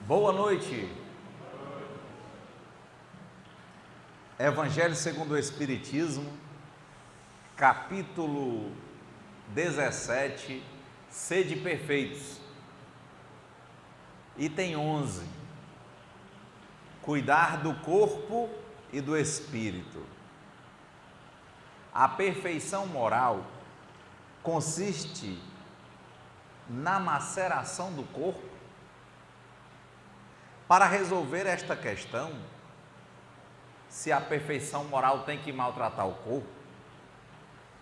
Boa noite. Evangelho segundo o Espiritismo, capítulo 17, Sede perfeitos. Item 11. Cuidar do corpo e do espírito. A perfeição moral consiste na maceração do corpo. Para resolver esta questão, se a perfeição moral tem que maltratar o corpo,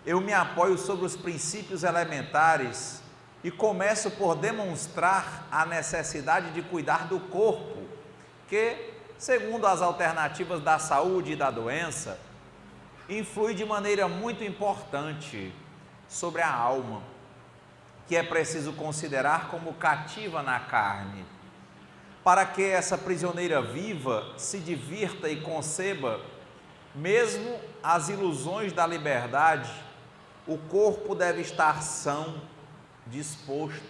eu me apoio sobre os princípios elementares e começo por demonstrar a necessidade de cuidar do corpo, que, segundo as alternativas da saúde e da doença, influi de maneira muito importante sobre a alma, que é preciso considerar como cativa na carne, para que essa prisioneira viva se divirta e conceba mesmo as ilusões da liberdade. O corpo deve estar são, disposto,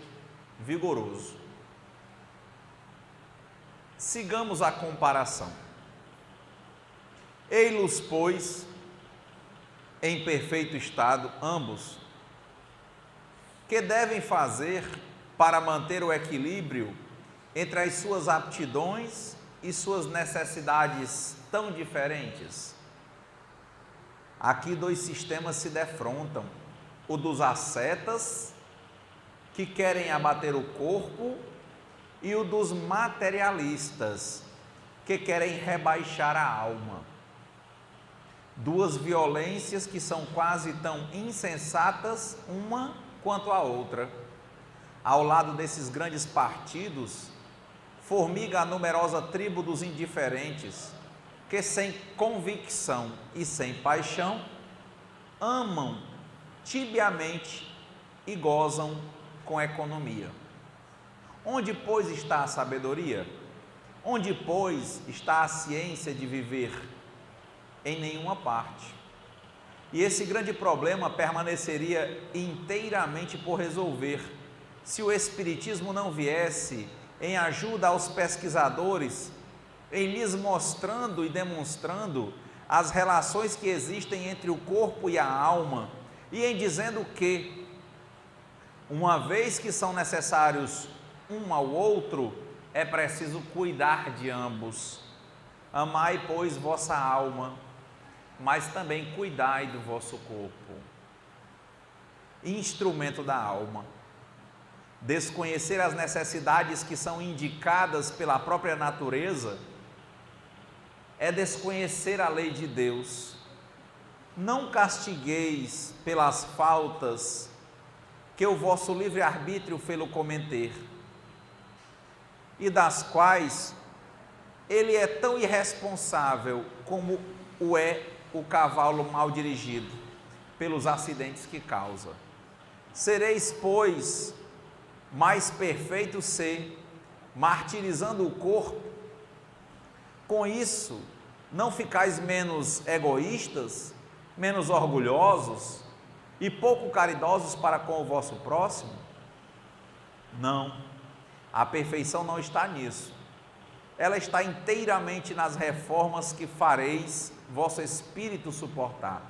vigoroso. Sigamos a comparação. Ei-los, pois, em perfeito estado, ambos, que devem fazer para manter o equilíbrio entre as suas aptidões e suas necessidades tão diferentes. Aqui dois sistemas se defrontam: o dos ascetas, que querem abater o corpo, e o dos materialistas, que querem rebaixar a alma. Duas violências que são quase tão insensatas uma quanto a outra. Ao lado desses grandes partidos, formiga a numerosa tribo dos indiferentes, que sem convicção e sem paixão, amam tibiamente e gozam com economia. Onde, pois, está a sabedoria? Onde, pois, está a ciência de viver? Em nenhuma parte. E esse grande problema permaneceria inteiramente por resolver, se o Espiritismo não viesse em ajuda aos pesquisadores, em lhes mostrando e demonstrando as relações que existem entre o corpo e a alma, e em dizendo que, uma vez que são necessários um ao outro, é preciso cuidar de ambos. Amai, pois, vossa alma, mas também cuidai do vosso corpo. Instrumento da alma. Desconhecer as necessidades que são indicadas pela própria natureza é desconhecer a lei de Deus. Não castigueis pelas faltas que o vosso livre-arbítrio fê-lo cometer, e das quais ele é tão irresponsável como o é o cavalo mal dirigido, pelos acidentes que causa. Sereis, pois, mais perfeito ser, martirizando o corpo. Com isso, não ficais menos egoístas, menos orgulhosos e pouco caridosos para com o vosso próximo? Não, a perfeição não está nisso. Ela está inteiramente nas reformas que fareis vosso espírito suportar.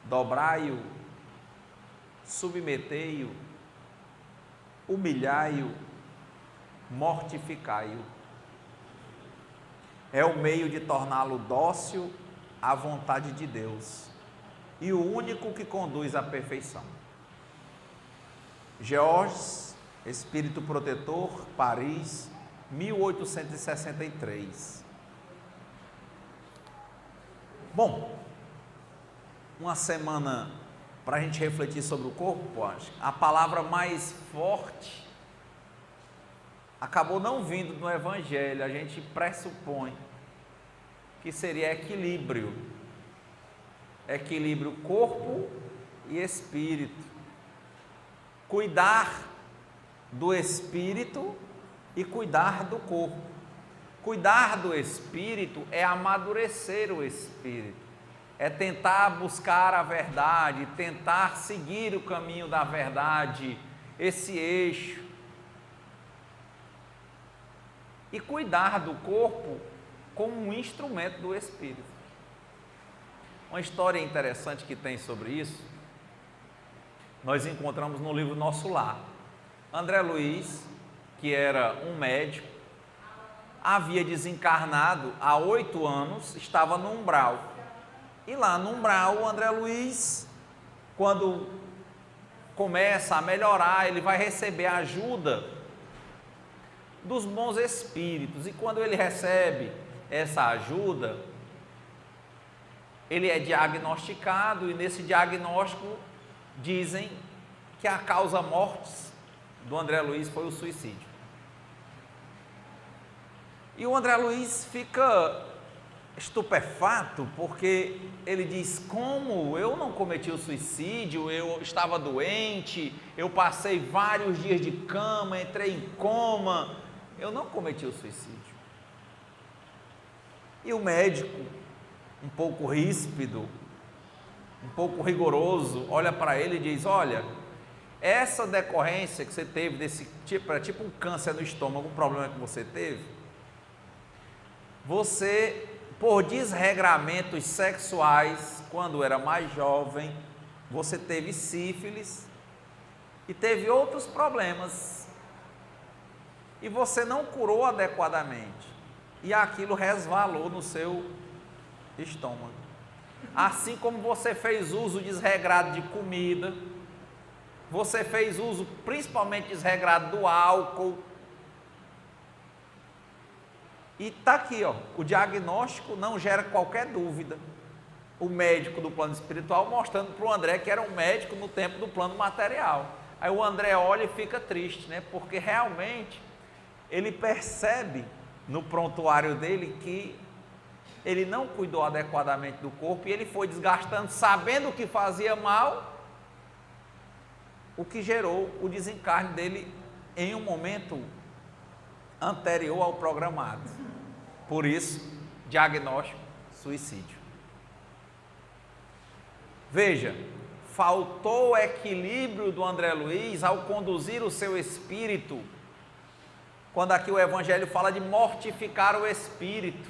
Dobrai-o, submetei-o, humilhai-o, mortificai-o. É o meio de torná-lo dócil à vontade de Deus e o único que conduz à perfeição. Georges, Espírito Protetor, Paris, 1863. Bom, uma semana para a gente refletir sobre o corpo. Acho a palavra mais forte acabou não vindo no Evangelho. A gente pressupõe que seria equilíbrio. Equilíbrio corpo e espírito. Cuidar do espírito e cuidar do corpo. Cuidar do espírito é amadurecer o espírito, é tentar buscar a verdade, tentar seguir o caminho da verdade, esse eixo. e cuidar do corpo como um instrumento do Espírito. Uma história interessante que tem sobre isso, nós encontramos no livro Nosso Lar. André Luiz, que era um médico, havia desencarnado há 8 anos, estava no umbral. E lá no umbral, o André Luiz, quando começa a melhorar, ele vai receber a ajuda dos bons espíritos. E quando ele recebe essa ajuda, ele é diagnosticado, e nesse diagnóstico dizem que a causa mortis do André Luiz foi o suicídio. E o André Luiz fica estupefato, porque ele diz: como eu não cometi o suicídio, eu estava doente, eu passei vários dias de cama, entrei em coma, eu não cometi o suicídio. E o médico, um pouco ríspido, um pouco rigoroso, olha para ele e diz: olha, essa decorrência que você teve desse tipo, era tipo um câncer no estômago, um problema que você teve, você, por desregramentos sexuais, quando era mais jovem, você teve sífilis e teve outros problemas, e você não curou adequadamente, e aquilo resvalou no seu estômago. Assim como você fez uso desregrado de comida, você fez uso principalmente desregrado do álcool. E está aqui, ó, o diagnóstico não gera qualquer dúvida. O médico do plano espiritual mostrando para o André que era um médico no tempo do plano material. Aí o André olha e fica triste, né? Porque realmente ele percebe no prontuário dele que ele não cuidou adequadamente do corpo e ele foi desgastando, sabendo que fazia mal, o que gerou o desencarne dele em um momento anterior ao programado. Por isso, diagnóstico: suicídio. Veja, faltou o equilíbrio do André Luiz ao conduzir o seu espírito, quando aqui o Evangelho fala de mortificar o espírito.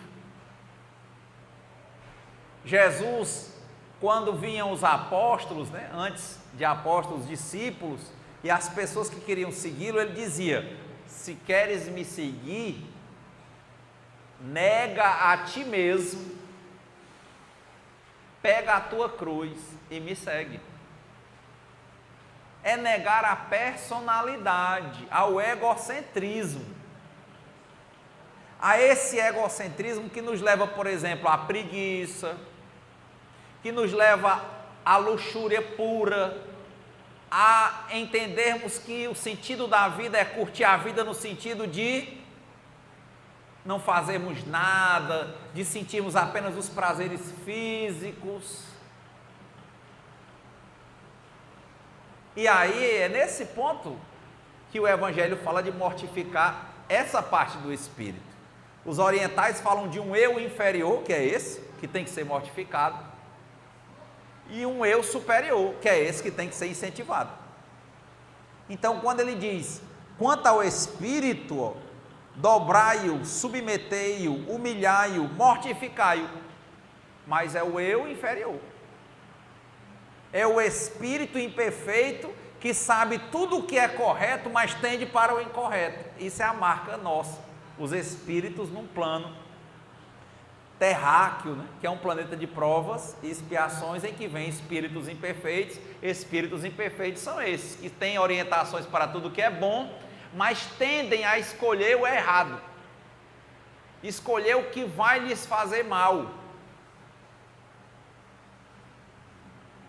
Jesus, quando vinham os apóstolos, né, antes de apóstolos, discípulos, e as pessoas que queriam segui-lo, ele dizia: se queres me seguir, nega a ti mesmo, pega a tua cruz e me segue. É negar a personalidade, ao egocentrismo. A esse egocentrismo que nos leva, por exemplo, à preguiça, que nos leva à luxúria pura, a entendermos que o sentido da vida é curtir a vida no sentido de não fazermos nada, de sentirmos apenas os prazeres físicos. E aí é nesse ponto que o Evangelho fala de mortificar essa parte do espírito. Os orientais falam de um eu inferior, que é esse, que tem que ser mortificado, e um eu superior, que é esse que tem que ser incentivado. Então, quando ele diz: quanto ao espírito, dobrai-o, submetei-o, humilhai-o, mortificai-o, mas é o eu inferior, é o espírito imperfeito que sabe tudo o que é correto, mas tende para o incorreto. Isso é a marca nossa, os espíritos num plano terráqueo, né, que é um planeta de provas e expiações, em que vem espíritos imperfeitos. Espíritos imperfeitos são esses que têm orientações para tudo que é bom, mas tendem a escolher o errado, escolher o que vai lhes fazer mal.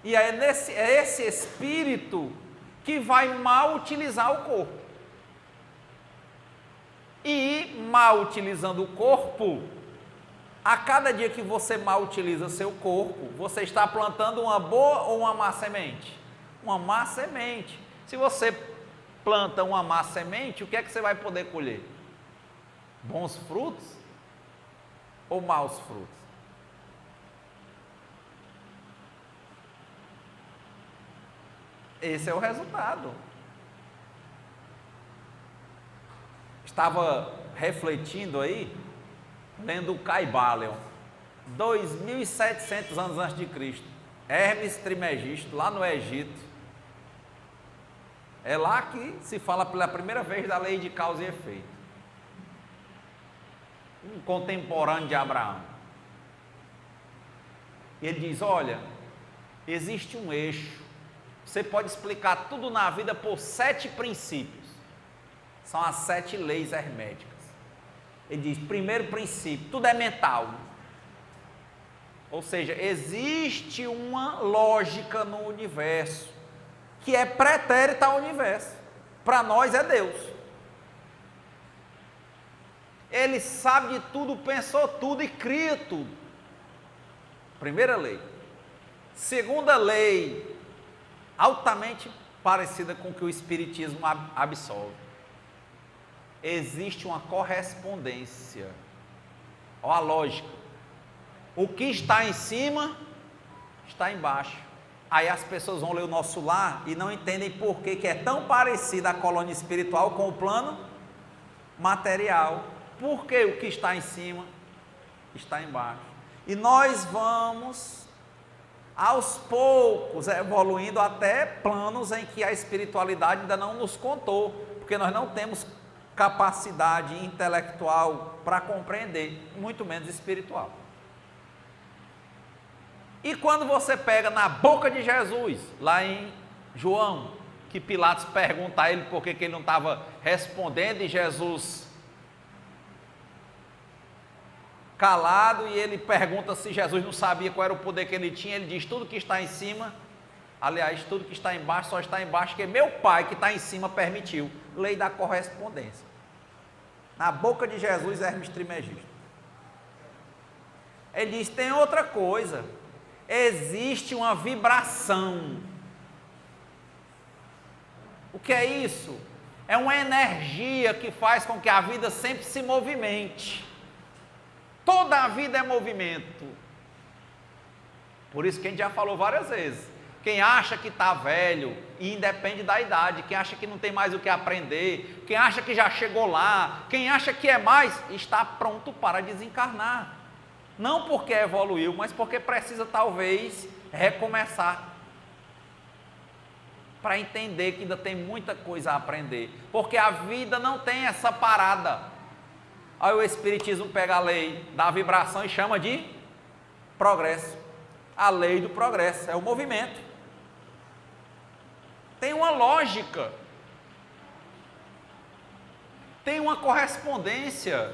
E é esse espírito que vai mal utilizar o corpo. E mal utilizando o corpo, a cada dia que você mal utiliza seu corpo, você está plantando uma boa ou uma má semente? Uma má semente. Se você planta uma má semente, o que é que você vai poder colher? Bons frutos ou maus frutos? Esse é o resultado. Estava refletindo aí, lendo o Caibalion, 2.700 anos antes de Cristo, Hermes Trismegisto, lá no Egito. É lá que se fala pela primeira vez da lei de causa e efeito. Um contemporâneo de Abraão. Ele diz: olha, existe um eixo, você pode explicar tudo na vida por 7 princípios, são as 7 leis herméticas. Ele diz: primeiro princípio, tudo é mental, ou seja, existe uma lógica no universo, que é pretérita ao universo, para nós é Deus. Ele sabe de tudo, pensou tudo e cria tudo. Primeira lei. Segunda lei, altamente parecida com o que o Espiritismo absolve. Existe uma correspondência. Olha a lógica. O que está em cima, está embaixo. Aí as pessoas vão ler o Nosso Lar e não entendem por que é tão parecida a colônia espiritual com o plano material. Porque o que está em cima, está embaixo. E nós vamos, aos poucos, evoluindo até planos em que a espiritualidade ainda não nos contou, porque nós não temos capacidade intelectual para compreender, muito menos espiritual. E quando você pega na boca de Jesus, lá em João, que Pilatos pergunta a ele por que ele não estava respondendo, e Jesus calado, e ele pergunta se Jesus não sabia qual era o poder que ele tinha. Ele diz: tudo que está em cima, aliás, tudo que está embaixo só está embaixo porque meu Pai que está em cima permitiu. Lei da correspondência. Na boca de Jesus, Hermes Trismegisto. Ele diz: tem outra coisa, existe uma vibração. O que é isso? É uma energia que faz com que a vida sempre se movimente. Toda a vida é movimento. Por isso que a gente já falou várias vezes: quem acha que está velho, e independe da idade, quem acha que não tem mais o que aprender, quem acha que já chegou lá, quem acha que é mais, está pronto para desencarnar. Não porque evoluiu, mas porque precisa talvez recomeçar, para entender que ainda tem muita coisa a aprender, porque a vida não tem essa parada. Aí o Espiritismo pega a lei da vibração e chama de progresso. A lei do progresso é o movimento. Tem uma lógica, tem uma correspondência,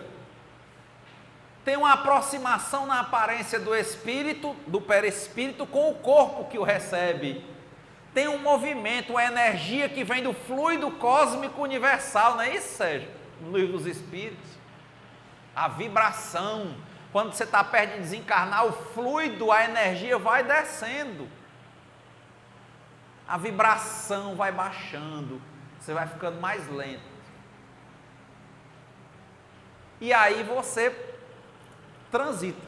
tem uma aproximação na aparência do espírito, do perispírito, com o corpo que o recebe. Tem um movimento, uma energia que vem do fluido cósmico universal, não é isso, Sérgio? No Livro dos Espíritos. A vibração, quando você está perto de desencarnar, o fluido, a energia vai descendo, a vibração vai baixando, você vai ficando mais lento, e aí você transita,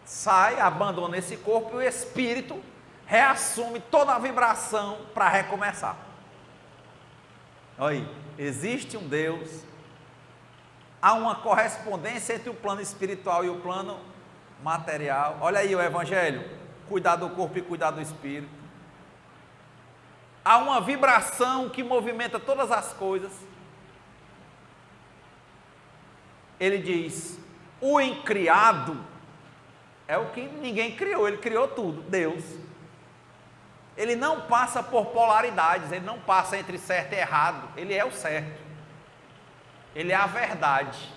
sai, abandona esse corpo, e o espírito reassume toda a vibração para recomeçar. Olha aí, existe um Deus. Há uma correspondência entre o plano espiritual e o plano material. Olha aí o Evangelho: cuidar do corpo e cuidar do espírito. Há uma vibração que movimenta todas as coisas. Ele diz: o incriado é o que ninguém criou, ele criou tudo, Deus. Ele não passa por polaridades, ele não passa entre certo e errado, ele é o certo. Ele é a verdade.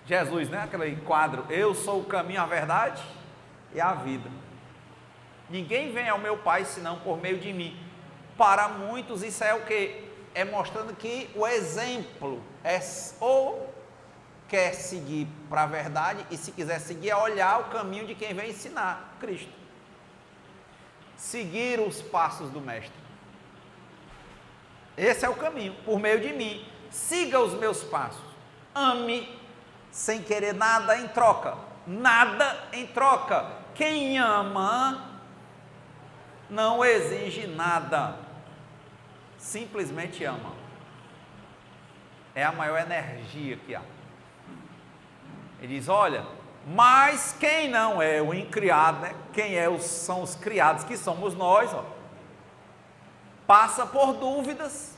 Jesus, né? Aquele quadro: eu sou o caminho, a verdade e a vida. Ninguém vem ao meu Pai senão por meio de mim. Para muitos isso é o quê? É mostrando que o exemplo é ou quer seguir para a verdade, e se quiser seguir é olhar o caminho de quem vem ensinar, Cristo. Seguir os passos do Mestre. Esse é o caminho, por meio de mim. Siga os meus passos, ame sem querer nada em troca, nada em troca. Quem ama não exige nada, simplesmente ama. é a maior energia que há. Ele diz, olha, mas quem não é o incriado, né? Quem são os criados, que somos nós, ó, passa por dúvidas.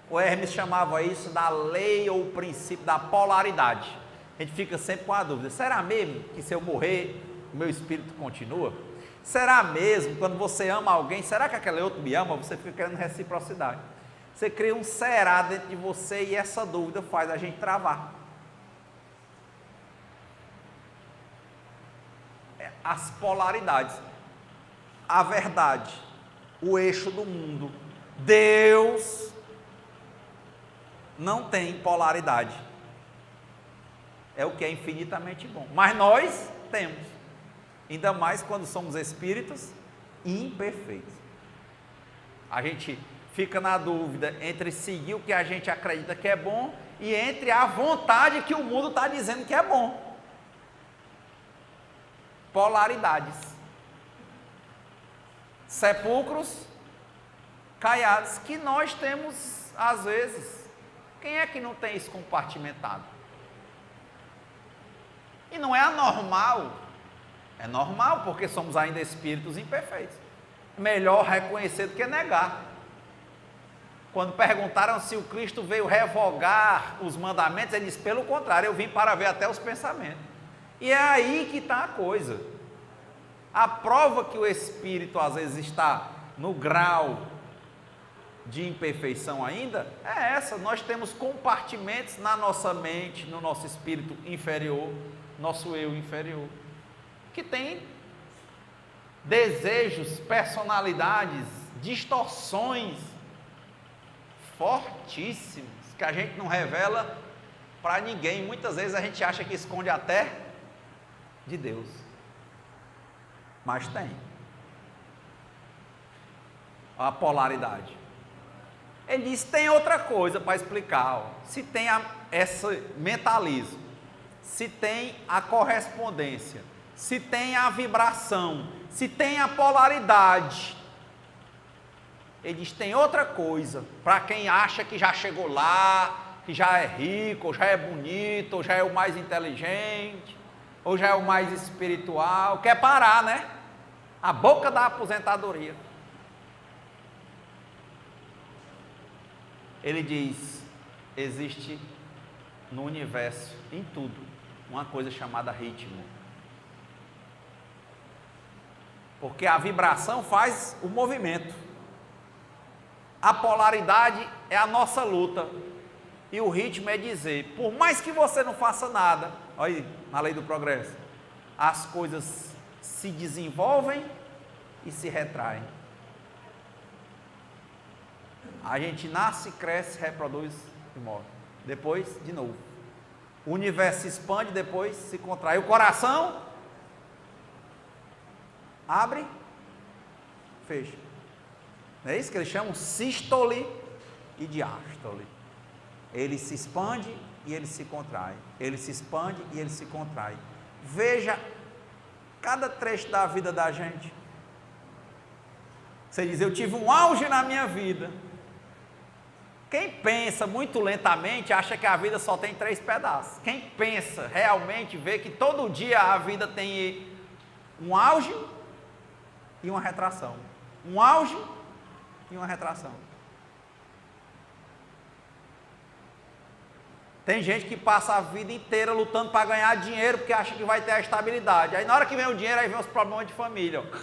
O Hermes chamava isso da lei ou o princípio da polaridade. A gente fica sempre com a dúvida, será mesmo que se eu morrer, o meu espírito continua? Será mesmo, quando você ama alguém, será que aquele outro me ama? Você fica querendo reciprocidade. Você cria um será dentro de você e essa dúvida faz a gente travar. As polaridades, a verdade, o eixo do mundo. Deus não tem polaridade. É o que é infinitamente bom. Mas nós temos. Ainda mais quando somos espíritos imperfeitos. A gente fica na dúvida entre seguir o que a gente acredita que é bom e entre a vontade que o mundo está dizendo que é bom. Polaridades. Sepulcros caiados que nós temos às vezes. Quem é que não tem isso compartimentado? E não é anormal. É normal porque somos ainda espíritos imperfeitos. Melhor reconhecer do que negar. Quando perguntaram se o Cristo veio revogar os mandamentos, ele disse, pelo contrário, eu vim para ver até os pensamentos. E é aí que está a coisa. A prova que o espírito às vezes está no grau de imperfeição ainda, é essa. Nós temos compartimentos na nossa mente, no nosso espírito inferior, nosso eu inferior, que tem desejos, personalidades, distorções fortíssimas, que a gente não revela para ninguém. Muitas vezes a gente acha que esconde até de Deus, mas tem a polaridade. Ele diz, tem outra coisa para explicar, ó. Se tem esse mentalismo, se tem a correspondência, se tem a vibração, se tem a polaridade. Ele diz, tem outra coisa, para quem acha que já chegou lá, que já é rico, ou já é bonito, ou já é o mais inteligente, ou já é o mais espiritual, quer parar, né? A boca da aposentadoria. Ele diz, existe no universo, em tudo, uma coisa chamada ritmo. Porque a vibração faz o movimento. A polaridade é a nossa luta. E o ritmo é dizer, por mais que você não faça nada, olha aí, na lei do progresso, as coisas se desenvolvem e se retraem. A gente nasce, cresce, reproduz e morre. Depois, de novo. O universo se expande, depois se contrai. O coração abre, fecha. Não é isso que eles chamam sístole e diástole. Ele se expande e ele se contrai. Ele se expande e ele se contrai. Veja cada trecho da vida da gente. Você diz, eu tive um auge na minha vida. Quem pensa muito lentamente acha que a vida só tem 3 pedaços. Quem pensa realmente vê que todo dia a vida tem um auge e uma retração. Um auge e uma retração. Tem gente que passa a vida inteira lutando para ganhar dinheiro porque acha que vai ter a estabilidade. Aí na hora que vem o dinheiro, aí vem os problemas de família. Ó.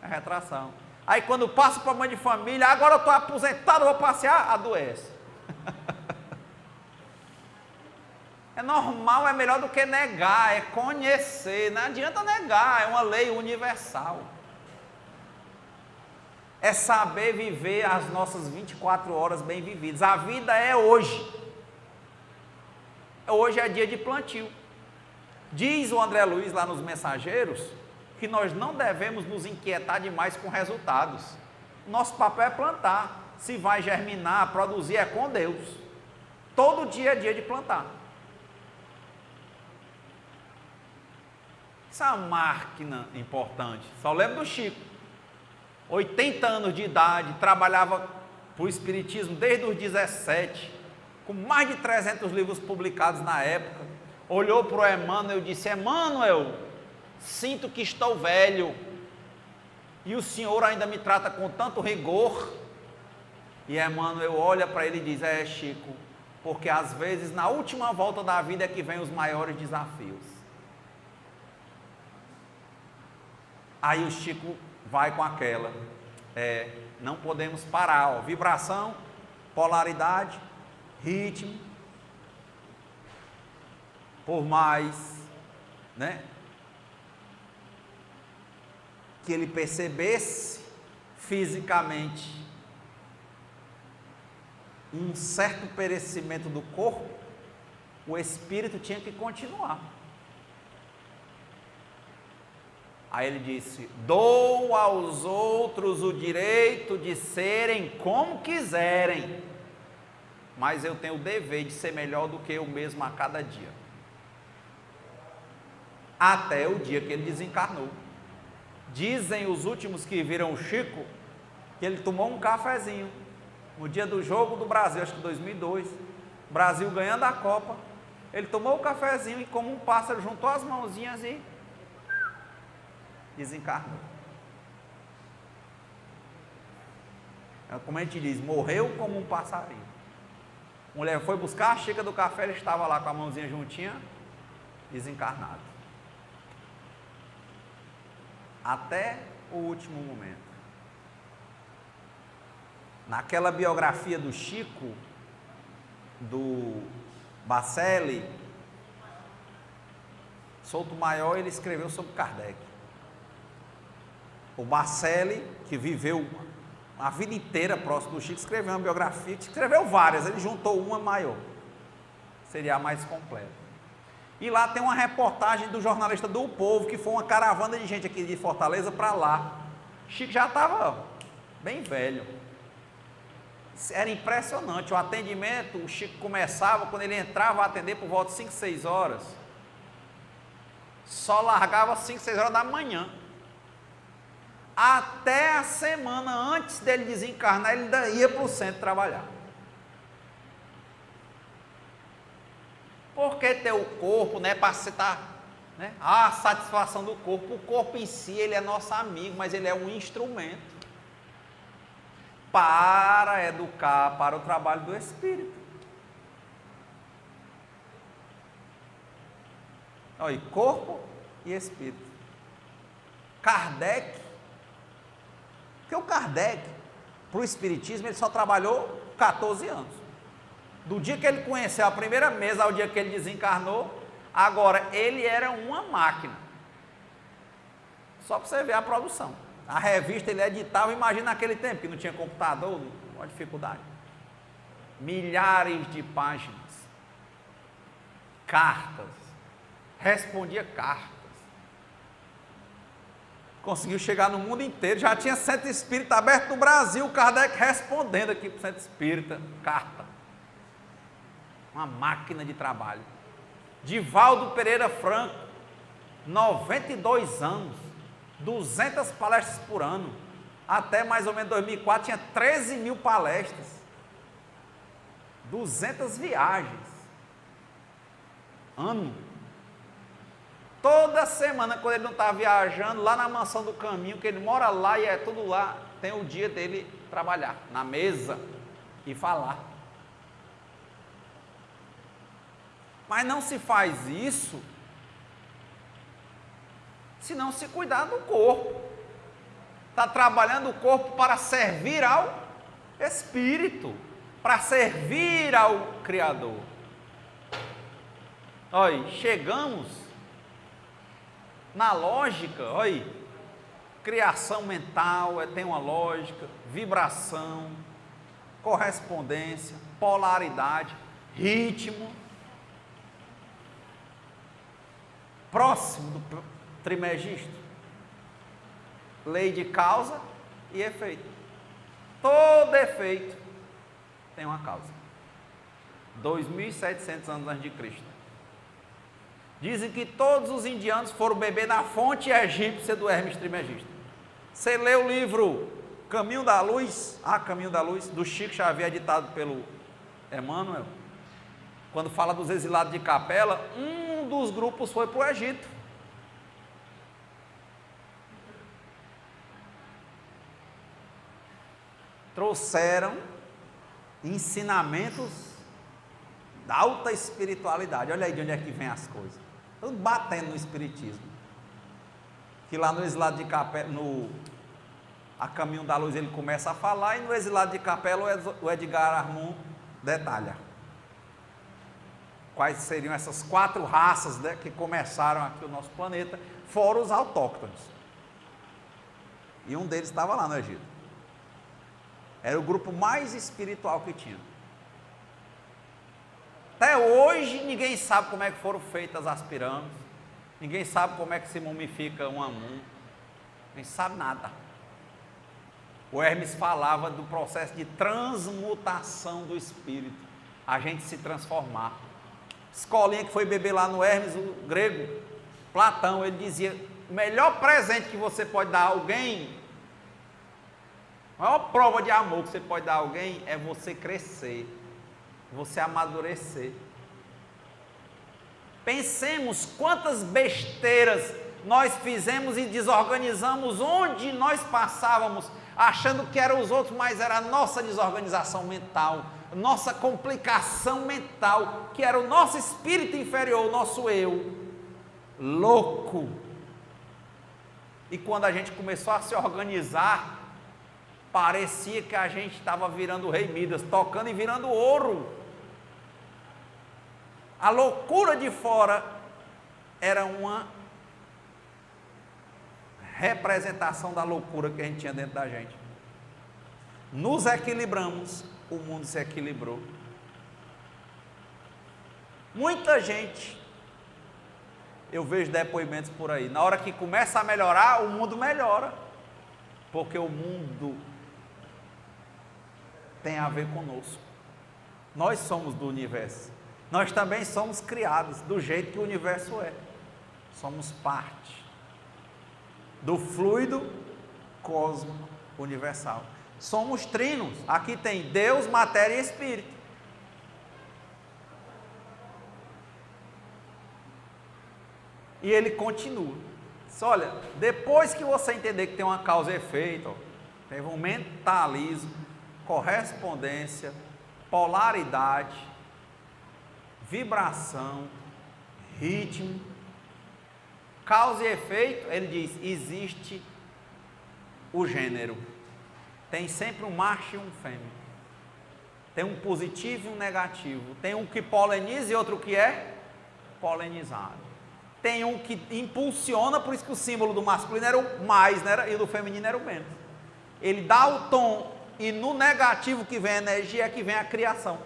É retração. Aí quando passa o problema de família, agora eu estou aposentado, vou passear, adoece. É normal, é melhor do que negar, é conhecer. Não adianta negar, é uma lei universal. É saber viver as nossas 24 horas bem vividas. A vida é hoje. Hoje é dia de plantio. Diz o André Luiz lá nos Mensageiros que nós não devemos nos inquietar demais com resultados. Nosso papel é plantar. Se vai germinar, produzir, é com Deus. Todo dia é dia de plantar. Isso é uma máquina importante. Só lembro do Chico. 80 anos de idade, trabalhava para o espiritismo desde os 17. com mais de 300 livros publicados na época, olhou para o Emmanuel e disse: Emmanuel, sinto que estou velho, e o senhor ainda me trata com tanto rigor. E Emmanuel olha para ele e diz: é, Chico, porque às vezes na última volta da vida é que vem os maiores desafios. Aí o Chico vai com aquela, não podemos parar, ó, vibração, polaridade, ritmo, por mais, que ele percebesse fisicamente um certo perecimento do corpo, o espírito tinha que continuar. Aí ele disse: dou aos outros o direito de serem como quiserem, mas eu tenho o dever de ser melhor do que eu mesmo a cada dia. Até o dia que ele desencarnou. Dizem os últimos que viram o Chico, que ele tomou um cafezinho, no dia do jogo do Brasil, acho que 2002, Brasil ganhando a Copa, ele tomou o cafezinho e como um pássaro juntou as mãozinhas e desencarnou. Como a gente diz, morreu como um passarinho. A mulher foi buscar a xícara do café, ele estava lá com a mãozinha juntinha, desencarnado. Até o último momento. Naquela biografia do Chico, do Bacelli, Souto-Maior, ele escreveu sobre Kardec. O Bacelli, que viveu a vida inteira próximo do Chico, escreveu uma biografia, escreveu várias, ele juntou uma maior, seria a mais completa. E lá tem uma reportagem do jornalista do Povo, que foi uma caravana de gente aqui de Fortaleza para lá. Chico já estava bem velho. Era impressionante o atendimento. O Chico começava, quando ele entrava a atender por volta de 5, 6 horas, só largava 5, 6 horas da manhã. Até a semana antes dele desencarnar, ele ainda ia para o centro trabalhar. Porque ter o corpo, para você estar, a satisfação do corpo, o corpo em si, ele é nosso amigo, mas ele é um instrumento para educar para o trabalho do espírito. Olha, corpo e espírito. Kardec, porque o Kardec, para o espiritismo, ele só trabalhou 14 anos. Do dia que ele conheceu a primeira mesa ao dia que ele desencarnou, agora ele era uma máquina. Só para você ver a produção. A revista ele editava, imagina naquele tempo que não tinha computador, uma dificuldade. Milhares de páginas, cartas, respondia cartas. Conseguiu chegar no mundo inteiro, já tinha centro espírita aberto no Brasil, Kardec respondendo aqui para o centro espírita, carta. Uma máquina de trabalho. Divaldo Pereira Franco, 92 anos, 200 palestras por ano, até mais ou menos 2004 tinha 13 mil palestras, 200 viagens, ano. Toda semana, quando ele não está viajando, lá na Mansão do Caminho, que ele mora lá e é tudo lá, tem o dia dele trabalhar, na mesa e falar. Mas não se faz isso se não se cuidar do corpo. Está trabalhando o corpo para servir ao Espírito, para servir ao Criador. Olha, chegamos na lógica, olha, criação mental tem uma lógica, vibração, correspondência, polaridade, ritmo. Próximo do trimegistro, lei de causa e efeito. Todo efeito tem uma causa. 2.700 anos antes de Cristo. Dizem que todos os indianos foram beber na fonte egípcia do Hermes Trismegisto. Você lê o livro Caminho da Luz, Caminho da Luz, do Chico Xavier, editado pelo Emmanuel, quando fala dos exilados de Capela, um dos grupos foi para o Egito. Trouxeram ensinamentos da alta espiritualidade. Olha aí de onde é que vem as coisas. Tudo batendo no espiritismo. Que lá no exilado de Capela, A Caminho da Luz, ele começa a falar, e no exilado de Capela o Edgar Armand detalha quais seriam essas 4 raças, né, que começaram aqui o nosso planeta, fora os autóctones. E um deles estava lá no Egito. Era o grupo mais espiritual que tinha. Até hoje ninguém sabe como é que foram feitas as pirâmides, ninguém sabe como é que se mumifica um Amun, ninguém sabe nada. O Hermes falava do processo de transmutação do espírito, a gente se transformar. Escolinha que foi beber lá no Hermes, o grego, Platão, ele dizia: o melhor presente que você pode dar a alguém, a maior prova de amor que você pode dar a alguém é você crescer, você amadurecer. Pensemos quantas besteiras nós fizemos e desorganizamos onde nós passávamos, achando que eram os outros, mas era a nossa desorganização mental, nossa complicação mental, que era o nosso espírito inferior, o nosso eu, louco. E quando a gente começou a se organizar, parecia que a gente estava virando o rei Midas, tocando e virando ouro. A loucura de fora era uma representação da loucura que a gente tinha dentro da gente. Nos equilibramos, o mundo se equilibrou. Muita gente, eu vejo depoimentos por aí, na hora que começa a melhorar, o mundo melhora, porque o mundo tem a ver conosco. Nós somos do universo, nós também somos criados do jeito que o universo é, somos parte do fluido cósmico universal. Somos trinos, aqui tem Deus, matéria e espírito. E ele continua. Diz, olha, depois que você entender que tem uma causa e efeito, ó, teve um mentalismo, correspondência, polaridade, vibração, ritmo, causa e efeito, ele diz, existe o gênero. Tem sempre um macho e um fêmea. Tem um positivo e um negativo. Tem um que poliniza e outro que é polinizado. Tem um que impulsiona, por isso que o símbolo do masculino era o mais, né, e do feminino era o menos. Ele dá o tom, e no negativo que vem a energia é que vem a criação.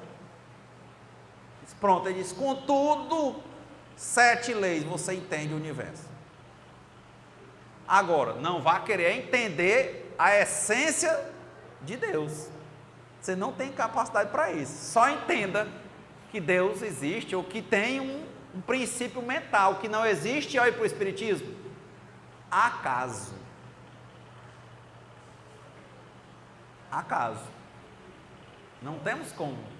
Pronto, ele diz, contudo, 7 leis, você entende o universo. Agora, não vá querer entender a essência de Deus. Você não tem capacidade para isso. Só entenda que Deus existe, ou que tem um princípio mental, que não existe. Olha para o Espiritismo. Acaso. Acaso. Não temos como.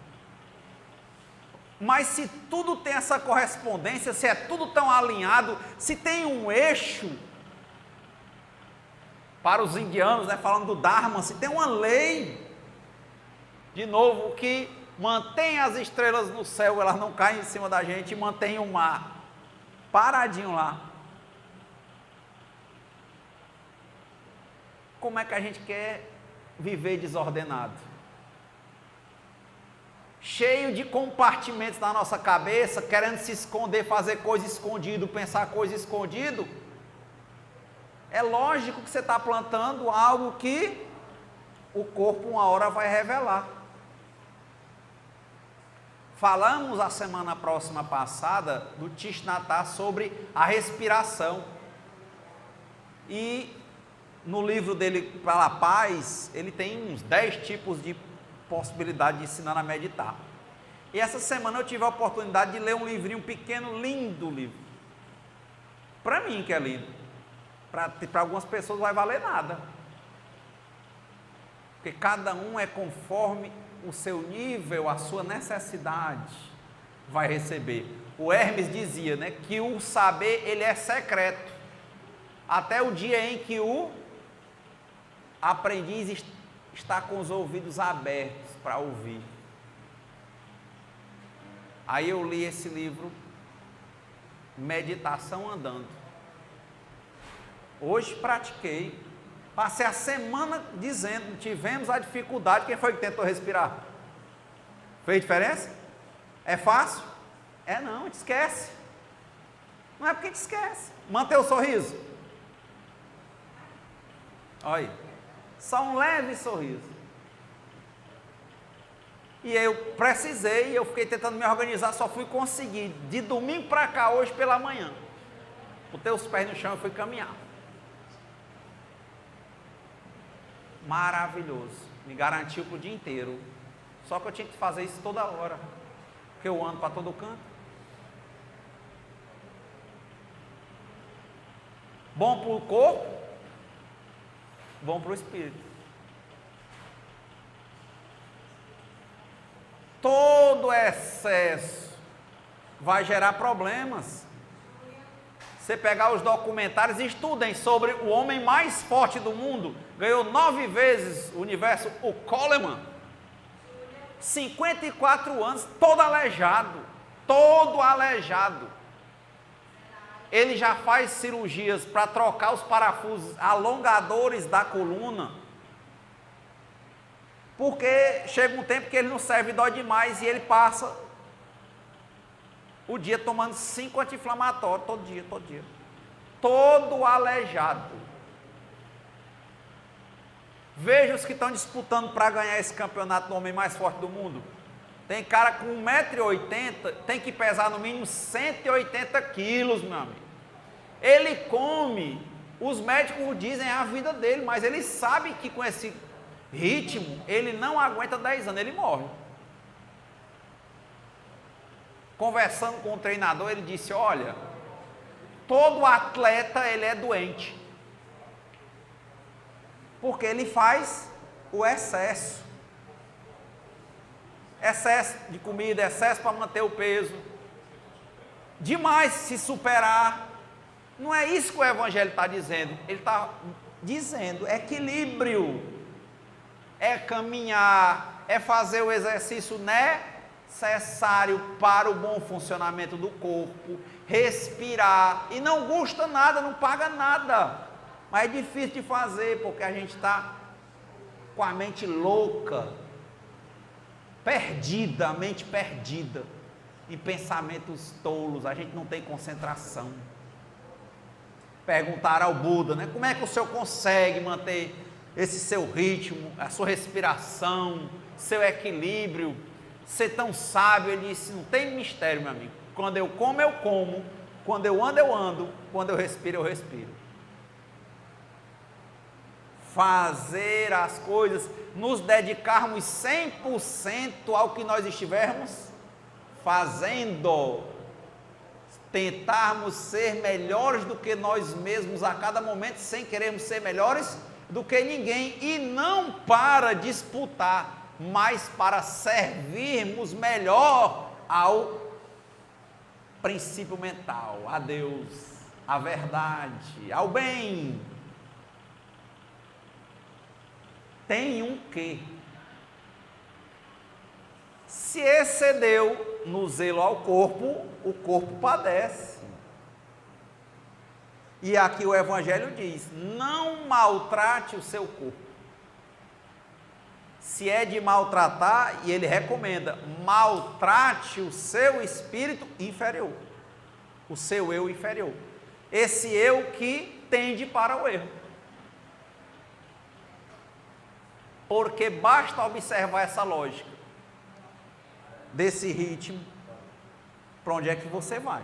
Mas se tudo tem essa correspondência, se é tudo tão alinhado, se tem um eixo, para os indianos, né, falando do Dharma, se tem uma lei, de novo, que mantém as estrelas no céu, elas não caem em cima da gente, e mantém o mar paradinho lá. Como é que a gente quer viver desordenado? Cheio de compartimentos na nossa cabeça, querendo se esconder, fazer coisa escondido, pensar coisa escondido. É lógico que você está plantando algo que o corpo uma hora vai revelar. Falamos a semana próxima passada do Thich Nhat Hanh sobre a respiração. E no livro dele, Para a Paz, ele tem uns 10 tipos de possibilidade de ensinar a meditar. E essa semana eu tive a oportunidade de ler um livrinho pequeno, lindo livro. Para mim que é lindo. Para algumas pessoas não vai valer nada. Porque cada um é conforme o seu nível, a sua necessidade. vai receber. O Hermes dizia, né, que o saber ele é secreto, até o dia em que o aprendiz está com os ouvidos abertos para ouvir. Aí eu li esse livro, Meditação Andando. Hoje pratiquei, passei a semana dizendo, tivemos a dificuldade. Quem foi que tentou respirar? Fez diferença? É fácil? É não, a gente esquece. Não é porque a gente esquece. Manter o sorriso. Olha aí, só um leve sorriso. E eu precisei, eu fiquei tentando me organizar, só fui conseguir de domingo para cá, hoje pela manhã. Botei os pés no chão e fui caminhar. Maravilhoso, me garantiu para o dia inteiro. Só que eu tinha que fazer isso toda hora, porque eu ando para todo canto. Bom para o corpo, bom para o espírito. Todo excesso vai gerar problemas. Você pegar os documentários, estudem sobre o homem mais forte do mundo, ganhou 9 vezes o universo, o Coleman, 54 anos, todo aleijado, ele já faz cirurgias para trocar os parafusos alongadores da coluna, porque chega um tempo que ele não serve, dói demais, e ele passa o dia tomando 5 anti-inflamatórios, todo dia, todo aleijado. Veja os que estão disputando para ganhar esse campeonato do homem mais forte do mundo. Tem cara com 1,80 m, tem que pesar no mínimo 180 quilos, meu amigo. Ele come, os médicos dizem a vida dele, mas ele sabe que com esse ritmo, ele não aguenta 10 anos, ele morre. Conversando com o treinador, ele disse, olha, todo atleta ele é doente, porque ele faz o excesso de comida, excesso para manter o peso, demais se superar. Não é isso que o Evangelho está dizendo, ele está dizendo equilíbrio, é caminhar, é fazer o exercício necessário para o bom funcionamento do corpo, respirar, e não custa nada, não paga nada, mas é difícil de fazer, porque a gente está com a mente louca, perdida, a mente perdida, em pensamentos tolos, a gente não tem concentração. Perguntaram ao Buda, né, como é que o senhor consegue manter esse seu ritmo, a sua respiração, seu equilíbrio, ser tão sábio? Ele disse, não tem mistério, meu amigo, quando eu como, quando eu ando, quando eu respiro, fazer as coisas, nos dedicarmos 100% ao que nós estivermos fazendo, tentarmos ser melhores do que nós mesmos a cada momento, sem querermos ser melhores do que ninguém, e não para disputar, mas para servirmos melhor ao princípio mental, a Deus, à verdade, ao bem. Tem um quê? Se excedeu no zelo ao corpo, o corpo padece. E aqui o Evangelho diz, não maltrate o seu corpo. Se é de maltratar, e ele recomenda, maltrate o seu espírito inferior, o seu eu inferior, esse eu que tende para o erro. Porque basta observar essa lógica, desse ritmo, para onde é que você vai.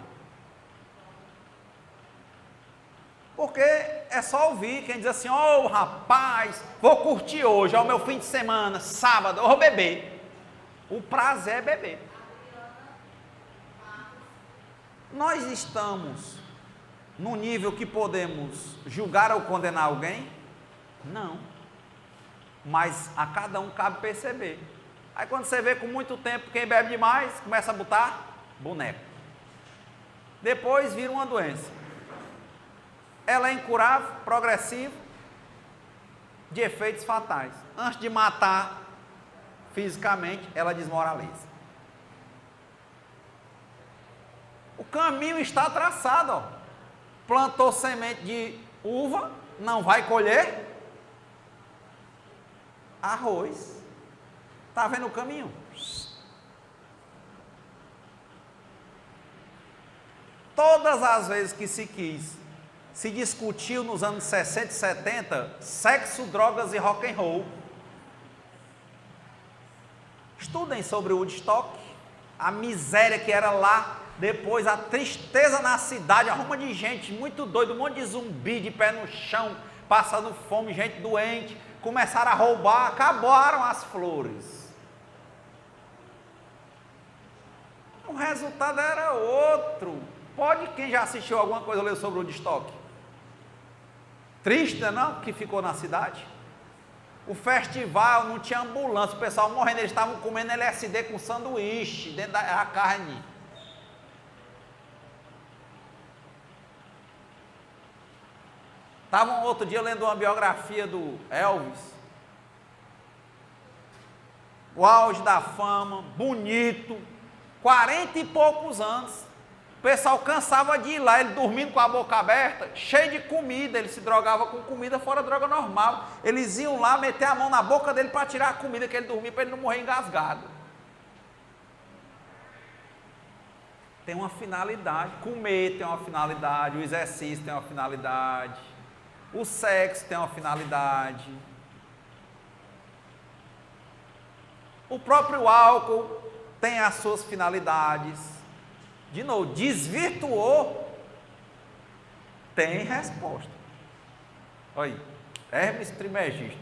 Porque é só ouvir quem diz assim, oh rapaz, vou curtir hoje, é o meu fim de semana, sábado, eu vou beber. O prazer é beber. Nós estamos no nível que podemos julgar ou condenar alguém? Não. Mas a cada um cabe perceber. Aí quando você vê com muito tempo, quem bebe demais, começa a botar boneco. Depois vira uma doença. Ela é incurável, progressiva, de efeitos fatais. Antes de matar fisicamente, ela desmoraliza. O caminho está traçado, ó. Plantou semente de uva, não vai colher arroz. Está vendo o caminho? Todas as vezes que se discutiu nos anos 60 e 70, sexo, drogas e rock and roll. Estudem sobre o Woodstock, a miséria que era lá, depois a tristeza na cidade, arruma de gente muito doida, um monte de zumbi de pé no chão, passando fome, gente doente, começaram a roubar, acabaram as flores. O resultado era outro. Pode, quem já assistiu alguma coisa, leu sobre o Woodstock? Triste, não? Que ficou na cidade. O festival não tinha ambulância, o pessoal morrendo, eles estavam comendo LSD com sanduíche dentro da carne. Estavam outro dia lendo uma biografia do Elvis. O auge da fama, bonito, 40 e poucos anos. O pessoal cansava de ir lá, ele dormindo com a boca aberta, cheio de comida, ele se drogava com comida fora droga normal. Eles iam lá meter a mão na boca dele para tirar a comida que ele dormia, para ele não morrer engasgado. Tem uma finalidade, comer tem uma finalidade, o exercício tem uma finalidade, o sexo tem uma finalidade, o próprio álcool tem as suas finalidades. De novo, desvirtuou, tem resposta. Olha aí, Hermes Trismegisto.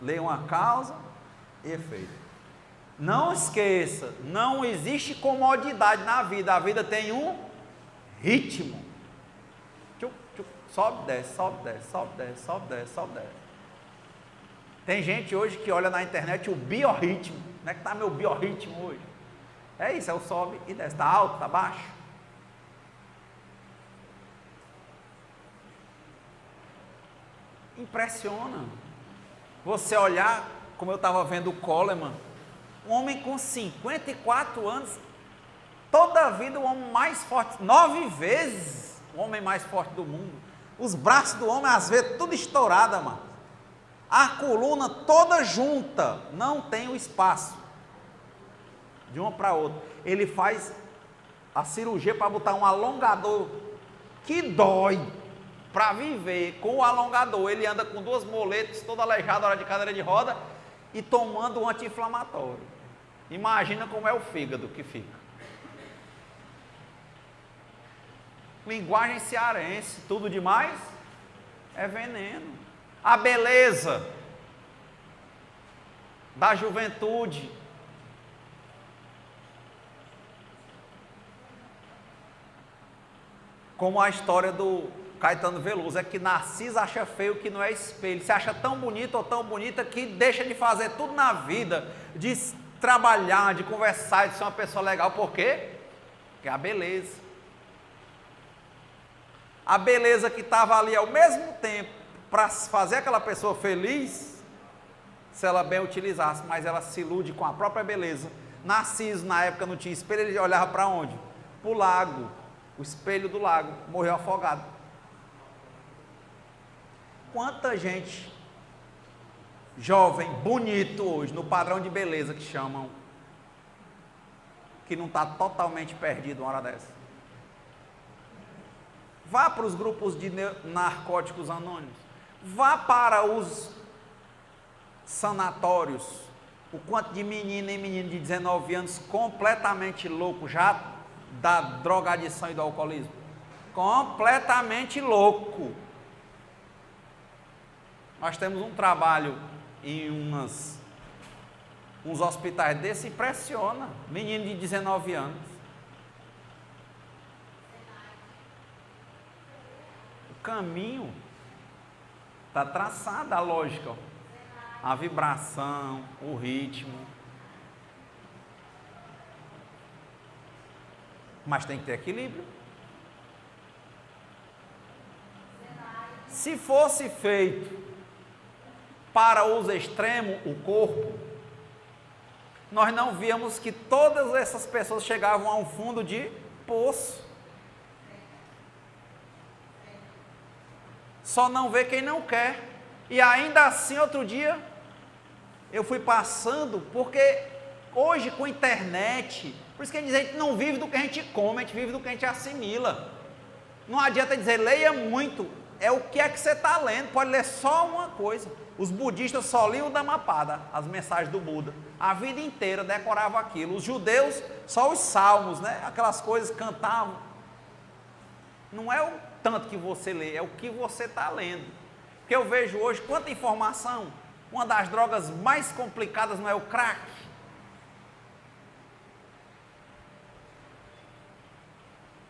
Leia uma causa e efeito. Não esqueça, não existe comodidade na vida. A vida tem um ritmo. Sobe, desce, sobe, desce, sobe, desce, sobe, desce, sobe, desce. Tem gente hoje que olha na internet o biorritmo. Como é que está meu biorritmo hoje? É isso, é o sobe e desce. Está alto, está baixo? Impressiona. Você olhar, como eu estava vendo o Coleman, um homem com 54 anos, toda a vida o homem mais forte, 9 vezes o homem mais forte do mundo. Os braços do homem, às vezes, tudo estourado, mano. A coluna toda junta, não tem o espaço de uma para outra. Ele faz a cirurgia para botar um alongador que dói para viver. Com o alongador, ele anda com 2 moletas, todo aleijado, hora de cadeira de roda e tomando um anti-inflamatório. Imagina como é o fígado que fica. Linguagem cearense, tudo demais é veneno. A beleza da juventude, como a história do Caetano Veloso, é que Narciso acha feio que não é espelho, se acha tão bonito ou tão bonita que deixa de fazer tudo na vida, de trabalhar, de conversar, de ser uma pessoa legal. Por quê? Porque é a beleza. A beleza que estava ali ao mesmo tempo para fazer aquela pessoa feliz, se ela bem utilizasse, mas ela se ilude com a própria beleza. Narciso, na época, não tinha espelho, ele olhava para onde? Para o lago, o espelho do lago, morreu afogado. Quanta gente jovem, bonito hoje, no padrão de beleza que chamam, que não está totalmente perdido uma hora dessa. Vá para os grupos de narcóticos anônimos, vá para os sanatórios, o quanto de menina e menino de 19 anos completamente louco já da drogadição e do alcoolismo, completamente louco. Nós temos um trabalho em uns hospitais desse, impressiona, menino de 19 anos. O caminho está traçado, a lógica, a vibração, o ritmo. mas tem que ter equilíbrio. Se fosse feito para uso extremo, o corpo, nós não víamos que todas essas pessoas chegavam a um fundo de poço. Só não vê quem não quer. E ainda assim, outro dia, eu fui passando, porque hoje com a internet, por isso que a gente não vive do que a gente come, a gente vive do que a gente assimila. Não adianta dizer, leia muito, é o que é que você está lendo, pode ler só uma coisa. Os budistas só liam o Dhammapada, as mensagens do Buda, a vida inteira decoravam aquilo. Os judeus, só os salmos, né? Aquelas coisas cantavam. Não é o tanto que você lê, é o que você está lendo. Porque eu vejo hoje quanta informação. Uma das drogas mais complicadas não é o crack?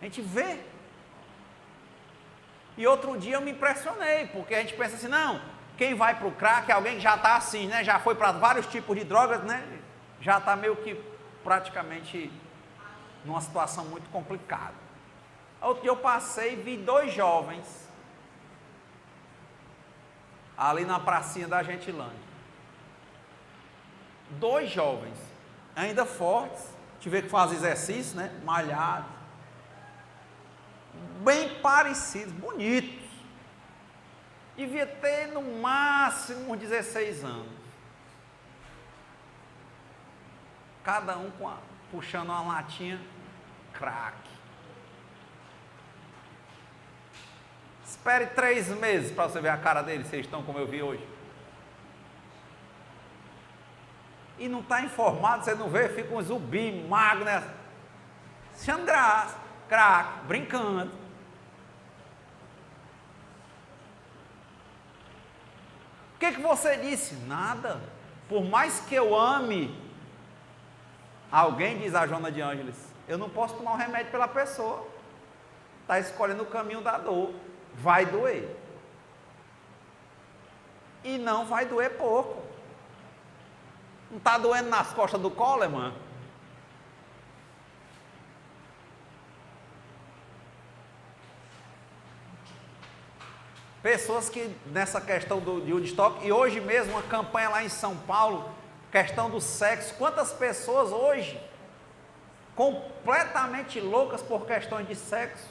A gente vê. E outro dia eu me impressionei, porque a gente pensa assim, não, quem vai para o crack é alguém que já está assim, né? Já foi para vários tipos de drogas, né? Já está meio que praticamente numa situação muito complicada. Outro dia eu passei e vi 2 jovens ali na pracinha da Gentilândia. 2 jovens, ainda fortes, tive que fazer exercício, né? Malhados, bem parecidos, bonitos. Devia ter no máximo uns 16 anos. Cada um puxando uma latinha crack. Espere 3 meses para você ver a cara deles, vocês estão como eu vi hoje. E não está informado, você não vê, fica um zumbi, magro, né? Achando graça, crack, brincando. O que você disse? Nada. Por mais que eu ame alguém, diz a Joana de Ângeles, eu não posso tomar um remédio pela pessoa. Está escolhendo o caminho da dor. Vai doer. E não vai doer pouco. Não está doendo nas costas do Coleman? Pessoas que nessa questão de Woodstock, e hoje mesmo uma campanha lá em São Paulo, questão do sexo, quantas pessoas hoje completamente loucas por questões de sexo,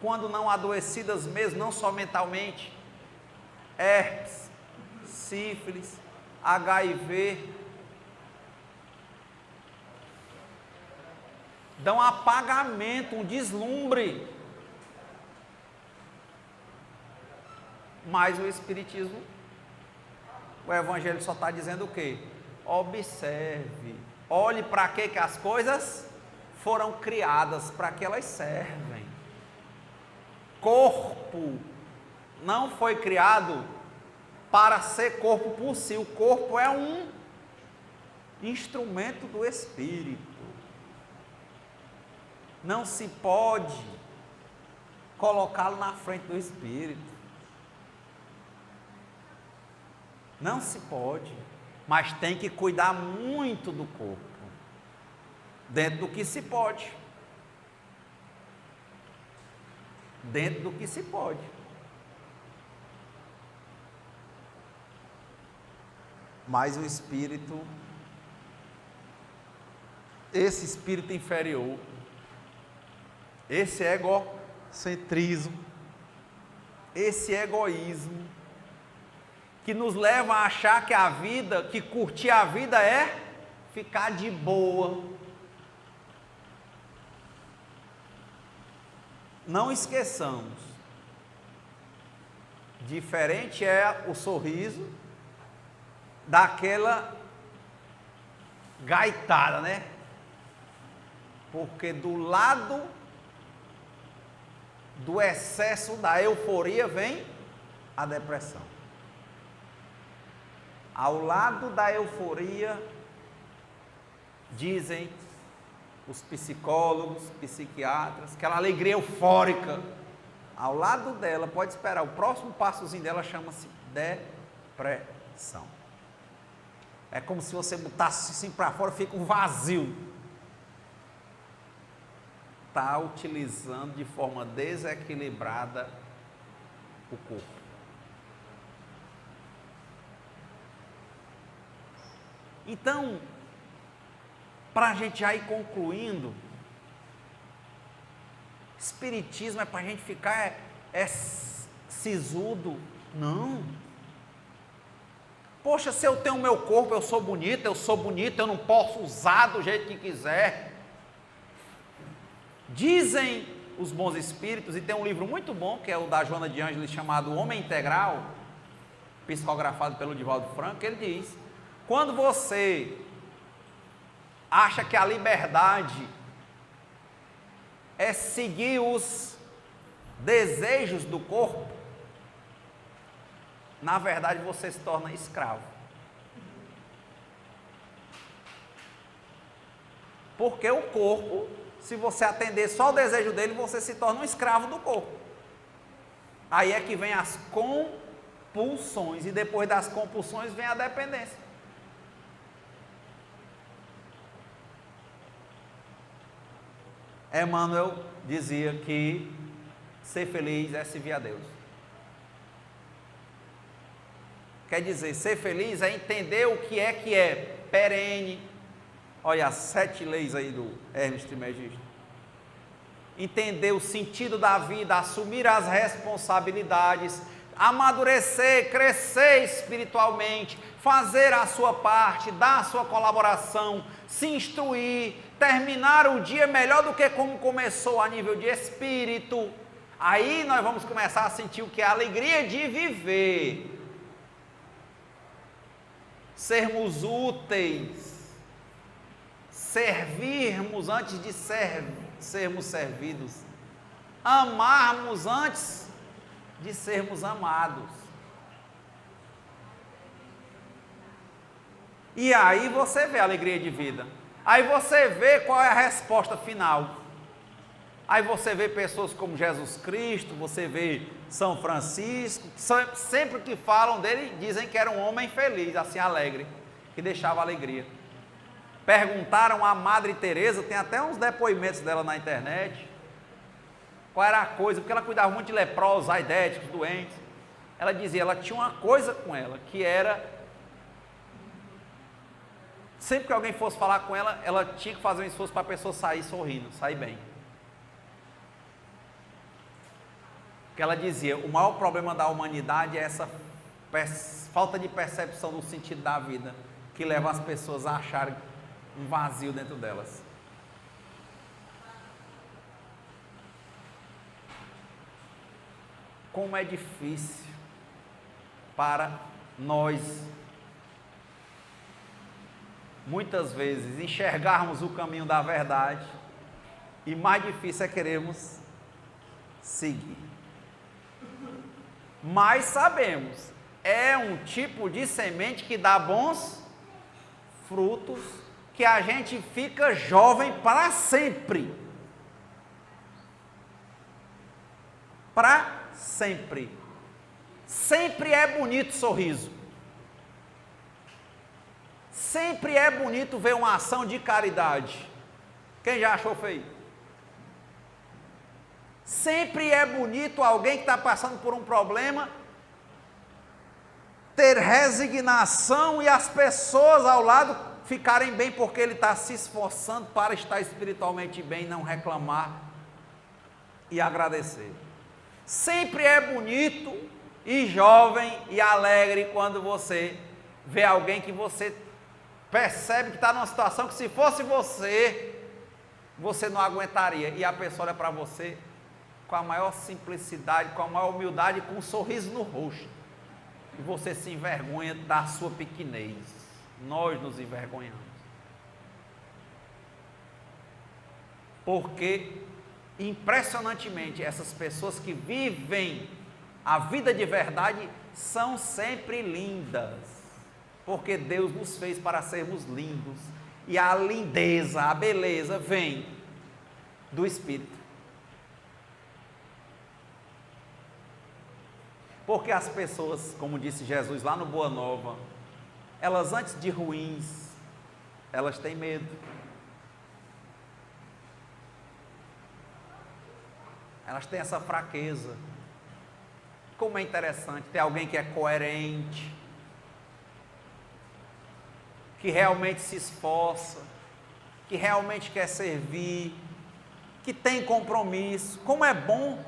quando não adoecidas mesmo, não só mentalmente, herpes, sífilis, HIV, dão apagamento, um deslumbre. Mas o Espiritismo, o Evangelho só está dizendo o quê? Observe, olhe para que as coisas foram criadas, para que elas servem. Corpo não foi criado para ser corpo por si, o corpo é um instrumento do Espírito. Não se pode colocá-lo na frente do Espírito. Não se pode, mas tem que cuidar muito do corpo, dentro do que se pode. Dentro do que se pode. Mas o espírito, esse espírito inferior, esse egocentrismo, esse egoísmo, que nos leva a achar que a vida, que curtir a vida é ficar de boa. Não esqueçamos, diferente é o sorriso daquela gaitada, né? Porque do lado do excesso da euforia vem a depressão. Ao lado da euforia, dizem os psicólogos, psiquiatras, aquela alegria eufórica, ao lado dela, pode esperar, o próximo passozinho dela chama-se depressão. É como se você botasse assim para fora, fica um vazio. está utilizando de forma desequilibrada o corpo. Então, para a gente já ir concluindo, espiritismo é para a gente ficar sisudo? Não. Poxa, se eu tenho o meu corpo, eu sou bonito, eu não posso usar do jeito que quiser. Dizem os bons espíritos, e tem um livro muito bom, que é o da Joana de Ângeles, chamado Homem Integral, psicografado pelo Divaldo Franco, ele diz: quando você acha que a liberdade é seguir os desejos do corpo, na verdade você se torna escravo. Porque o corpo, se você atender só ao desejo dele, você se torna um escravo do corpo. Aí é que vem as compulsões, e depois das compulsões vem a dependência. Emmanuel dizia que ser feliz é servir a Deus. Quer dizer, ser feliz é entender o que é perene. Olha as 7 leis aí do Hermes Trismegisto. Entender o sentido da vida, assumir as responsabilidades, amadurecer, crescer espiritualmente, fazer a sua parte, dar a sua colaboração, se instruir, terminar o dia melhor do que como começou a nível de espírito. Aí nós vamos começar a sentir o que é a alegria de viver. Sermos úteis, servirmos antes de sermos servidos, amarmos antes de sermos amados. E aí você vê a alegria de vida, aí você vê qual é a resposta final. Aí você vê pessoas como Jesus Cristo, você vê São Francisco, sempre que falam dele, dizem que era um homem feliz, assim, alegre, que deixava alegria. Perguntaram à Madre Teresa, tem até uns depoimentos dela na internet, qual era a coisa, porque ela cuidava muito de leprosos, aidéticos, doentes. Ela dizia, ela tinha uma coisa com ela, que era, sempre que alguém fosse falar com ela, ela tinha que fazer um esforço para a pessoa sair sorrindo, sair bem. Que ela dizia, o maior problema da humanidade é essa falta de percepção do sentido da vida, que leva as pessoas a acharem um vazio dentro delas. Como é difícil para nós, muitas vezes, enxergarmos o caminho da verdade, e mais difícil é querermos seguir. Mas sabemos, é um tipo de semente que dá bons frutos, que a gente fica jovem para sempre. Para sempre. Sempre é bonito sorriso. Sempre é bonito ver uma ação de caridade. Quem já achou feio? Sempre é bonito alguém que está passando por um problema ter resignação e as pessoas ao lado ficarem bem porque ele está se esforçando para estar espiritualmente bem, não reclamar e agradecer. Sempre é bonito e jovem e alegre quando você vê alguém que você percebe que está numa situação que se fosse você não aguentaria, e a pessoa olha para você com a maior simplicidade, com a maior humildade, com um sorriso no rosto, e você se envergonha da sua pequenez. Nós nos envergonhamos, porque impressionantemente essas pessoas que vivem a vida de verdade são sempre lindas, porque Deus nos fez para sermos lindos, e a lindeza, a beleza vem do Espírito. Porque as pessoas, como disse Jesus lá no Boa Nova, elas antes de ruins, elas têm medo. Elas têm essa fraqueza. Como é interessante ter alguém que é coerente, que realmente se esforça, que realmente quer servir, que tem compromisso. Como é bom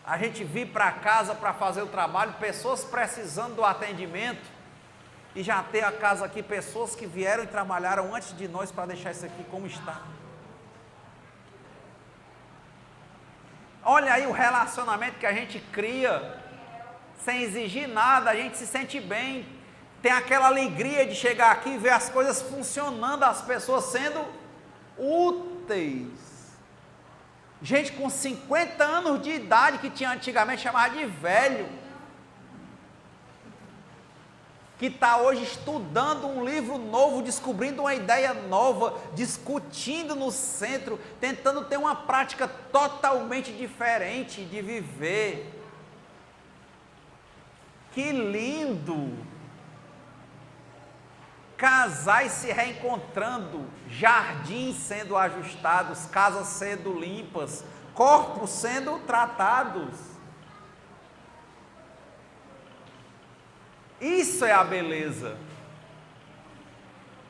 a gente vir para casa para fazer o trabalho, pessoas precisando do atendimento, e já ter a casa aqui, pessoas que vieram e trabalharam antes de nós para deixar isso aqui como está. Olha aí o relacionamento que a gente cria, sem exigir nada, a gente se sente bem, tem aquela alegria de chegar aqui e ver as coisas funcionando, as pessoas sendo úteis. Gente com 50 anos de idade, que tinha antigamente chamado de velho, que está hoje estudando um livro novo, descobrindo uma ideia nova, discutindo no centro, tentando ter uma prática totalmente diferente de viver. Que lindo! Casais se reencontrando, jardins sendo ajustados, casas sendo limpas, corpos sendo tratados. Isso é a beleza,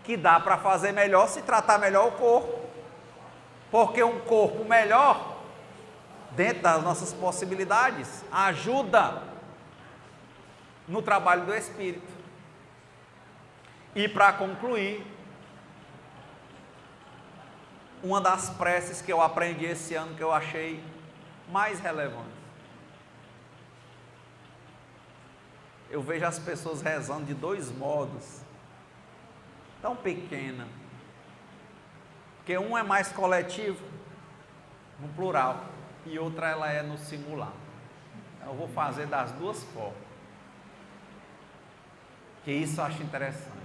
que dá para fazer melhor se tratar melhor o corpo, porque um corpo melhor, dentro das nossas possibilidades, ajuda no trabalho do Espírito. E para concluir, uma das preces que eu aprendi esse ano, que eu achei mais relevante. Eu vejo as pessoas rezando de dois modos, tão pequena, porque um é mais coletivo, no plural, e outra ela é no singular. Eu vou fazer das duas formas, que isso eu acho interessante.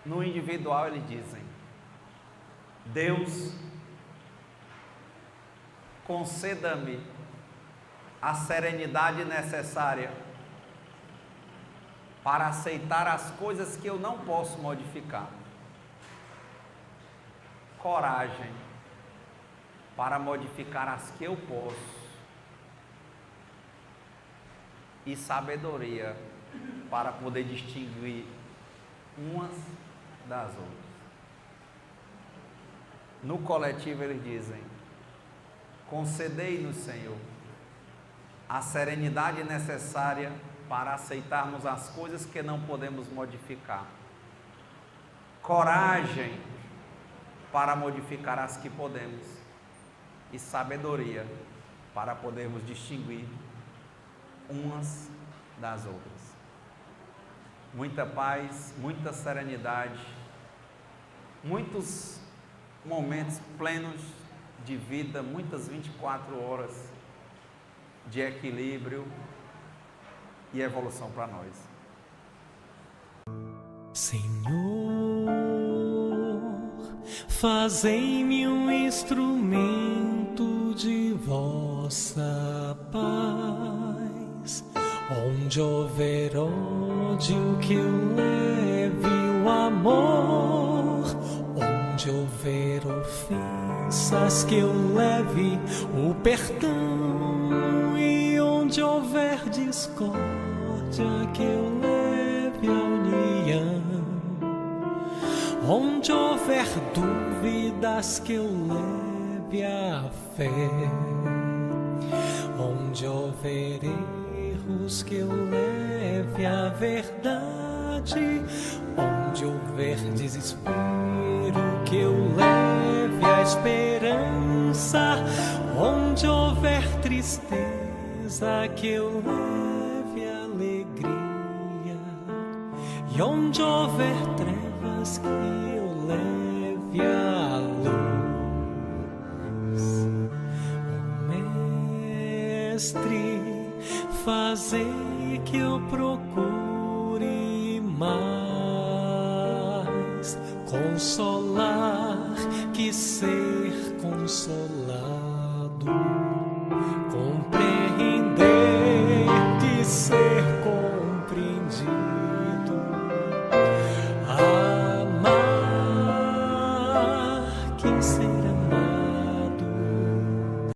No individual eles dizem: Deus, conceda-me a serenidade necessária para aceitar as coisas que eu não posso modificar, coragem para modificar as que eu posso, e sabedoria para poder distinguir umas das outras. No coletivo eles dizem: concedei-nos, Senhor, a serenidade necessária para aceitarmos as coisas que não podemos modificar, coragem para modificar as que podemos, e sabedoria para podermos distinguir umas das outras. Muita paz, muita serenidade, muitos momentos plenos de vida, muitas 24 horas de equilíbrio e evolução para nós. Senhor, fazei-me um instrumento de vossa paz. Onde houver ódio, que eu leve o amor. Onde houver ofensas, que eu leve o perdão. E onde houver discórdia, que eu leve a união. Onde houver dúvidas, que eu leve a fé. Onde houver erros, que eu leve a verdade. Onde houver desespero, que eu leve a esperança. Onde houver tristeza, que eu leve a alegria. E onde houver trevas, que eu leve a luz. Oh, Mestre, fazei que eu procure mais consolar que ser consolado.